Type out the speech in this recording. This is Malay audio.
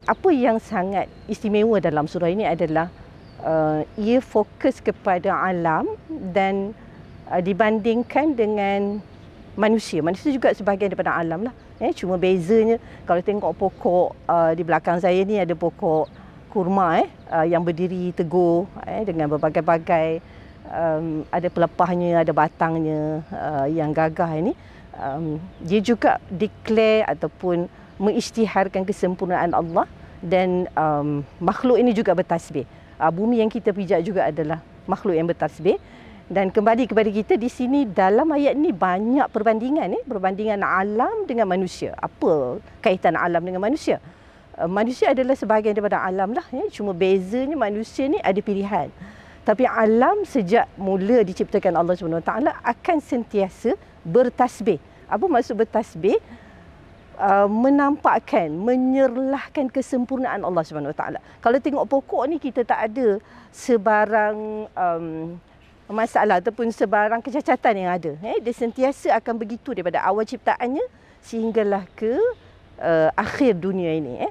apa yang sangat istimewa dalam surah ini adalah ia fokus kepada alam dan dibandingkan dengan manusia. Manusia juga sebahagian daripada alam lah. Cuma bezanya kalau tengok pokok di belakang saya ni ada pokok kurma yang berdiri teguh dengan berbagai-bagai ada pelepahnya, ada batangnya yang gagah ini. Dia juga declare ataupun mengisytiharkan kesempurnaan Allah dan makhluk ini juga bertasbih. Bumi yang kita pijak juga adalah makhluk yang bertasbih. Dan kembali kepada kita di sini dalam ayat ini banyak perbandingan perbandingan alam dengan manusia. Apa kaitan alam dengan manusia? Manusia adalah sebahagian daripada alam lah. Cuma bezanya manusia ni ada pilihan. Tapi alam sejak mula diciptakan Allah SWT akan sentiasa bertasbih. Apa maksud bertasbih? Menampakkan, menyerlahkan kesempurnaan Allah SWT. Kalau tengok pokok ni kita tak ada sebarang masalah ataupun sebarang kecacatan yang ada. Dia sentiasa akan begitu daripada awal ciptaannya sehinggalah ke akhir dunia ini.